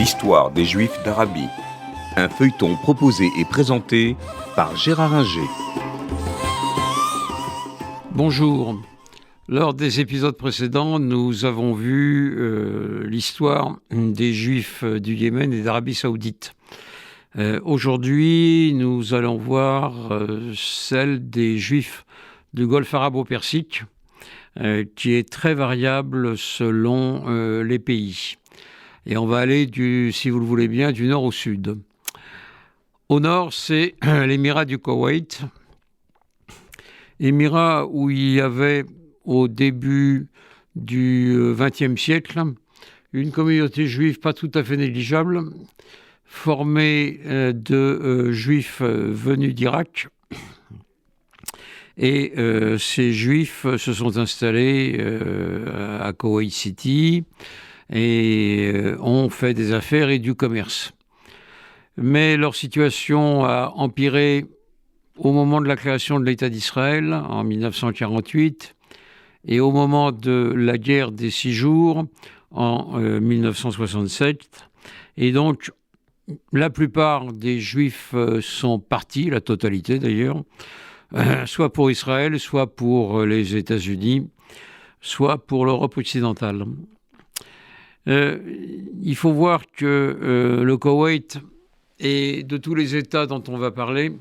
L'histoire des Juifs d'Arabie. Un feuilleton proposé et présenté par Gérard Inger. Bonjour. Lors des épisodes précédents, nous avons vu l'histoire des Juifs du Yémen et d'Arabie Saoudite. Aujourd'hui, nous allons voir celle des Juifs du Golfe arabo-persique, qui est très variable selon les pays. Et on va aller, si vous le voulez bien, du nord au sud. Au nord, c'est l'émirat du Koweït, émirat où il y avait au début du XXe siècle une communauté juive pas tout à fait négligeable, formée de juifs venus d'Irak. Et ces juifs se sont installés à Koweït City et ont fait des affaires et du commerce. Mais leur situation a empiré au moment de la création de l'État d'Israël en 1948 et au moment de la guerre des 6 jours en 1967. Et donc, la plupart des Juifs sont partis, la totalité d'ailleurs, soit pour Israël, soit pour les États-Unis, soit pour l'Europe occidentale. Il faut voir que le Koweït est, de tous les États dont on va parler,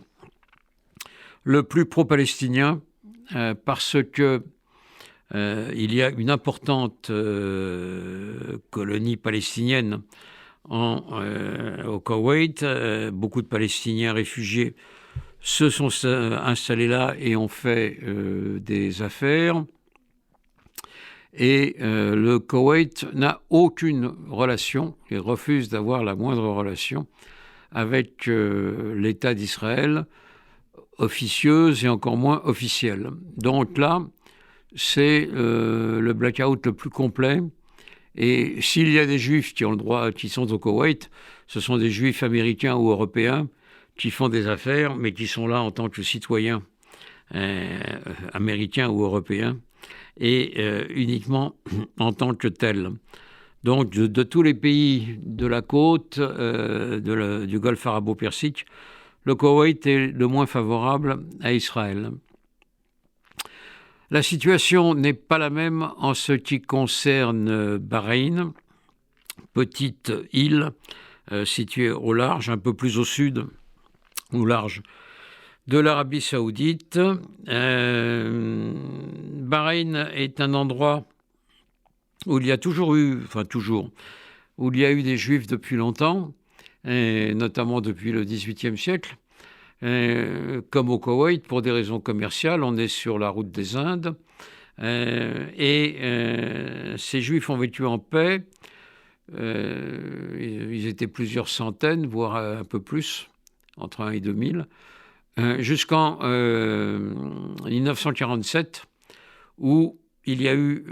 le plus pro-palestinien parce que il y a une importante colonie palestinienne au Koweït. Beaucoup de Palestiniens réfugiés se sont installés là et ont fait des affaires. Et le Koweït n'a aucune relation et refuse d'avoir la moindre relation avec l'État d'Israël, officieuse et encore moins officielle. Donc là, c'est le blackout le plus complet. Et s'il y a des Juifs qui ont le droit, qui sont au Koweït, ce sont des Juifs américains ou européens qui font des affaires, mais qui sont là en tant que citoyens américains ou européens, et uniquement en tant que tels. Donc, de tous les pays de la côte du Golfe arabo-persique, le Koweït est le moins favorable à Israël. La situation n'est pas la même en ce qui concerne Bahreïn, petite île située au large, un peu plus au sud, au large de l'Arabie Saoudite. Bahreïn est un endroit où il y a où il y a eu des Juifs depuis longtemps, et notamment depuis le XVIIIe siècle. Comme au Koweït, pour des raisons commerciales, on est sur la route des Indes. Ces Juifs ont vécu en paix. Ils étaient plusieurs centaines, voire un peu plus, entre 1 et 2000, jusqu'en 1947, où il y a eu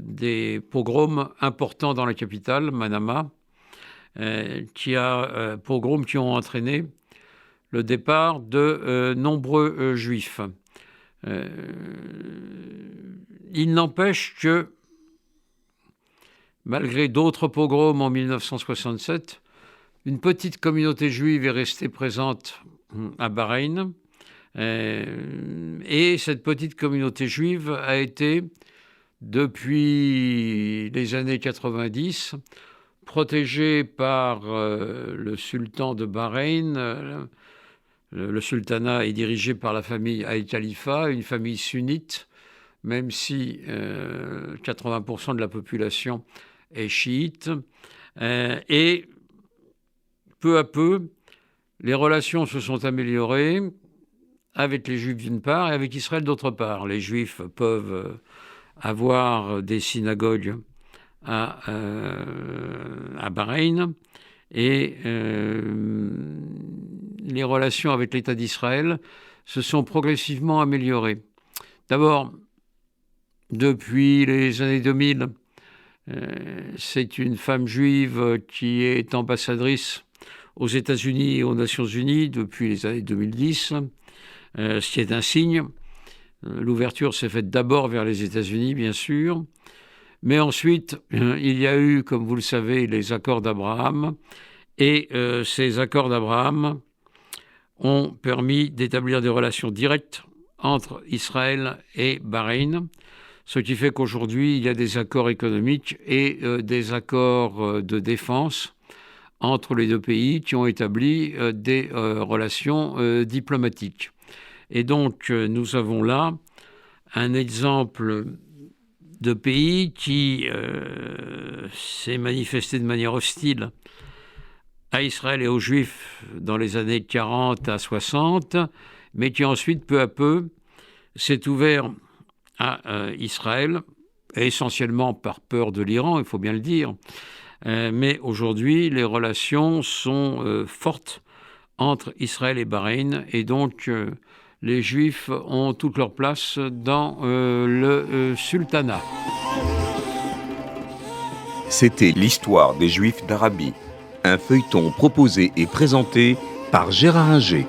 des pogroms importants dans la capitale, Manama, pogroms qui ont entraîné le départ de nombreux Juifs. Il n'empêche que, malgré d'autres pogroms en 1967, une petite communauté juive est restée présente à Bahreïn. Et cette petite communauté juive a été, depuis les années 90, protégée par le sultan de Bahreïn. Le sultanat est dirigé par la famille Al Khalifa, une famille sunnite, même si 80% de la population est chiite. Et peu à peu, les relations se sont améliorées avec les Juifs d'une part et avec Israël d'autre part. Les Juifs peuvent avoir des synagogues à Bahreïn et les relations avec l'État d'Israël se sont progressivement améliorées. D'abord, depuis les années 2000, c'est une femme juive qui est ambassadrice aux États-Unis et aux Nations Unies depuis les années 2010, ce qui est un signe. L'ouverture s'est faite d'abord vers les États-Unis, bien sûr. Mais ensuite, il y a eu, comme vous le savez, les accords d'Abraham. Et ces accords d'Abraham ont permis d'établir des relations directes entre Israël et Bahreïn, ce qui fait qu'aujourd'hui, il y a des accords économiques et des accords de défense entre les deux pays qui ont établi des relations diplomatiques. Et donc, nous avons là un exemple de pays qui s'est manifesté de manière hostile à Israël et aux Juifs dans les années 40 à 60, mais qui ensuite, peu à peu, s'est ouvert à Israël, essentiellement par peur de l'Iran, il faut bien le dire. Mais aujourd'hui, les relations sont fortes entre Israël et Bahreïn, et donc les Juifs ont toute leur place dans le sultanat. C'était l'histoire des Juifs d'Arabie, un feuilleton proposé et présenté par Gérard Inger.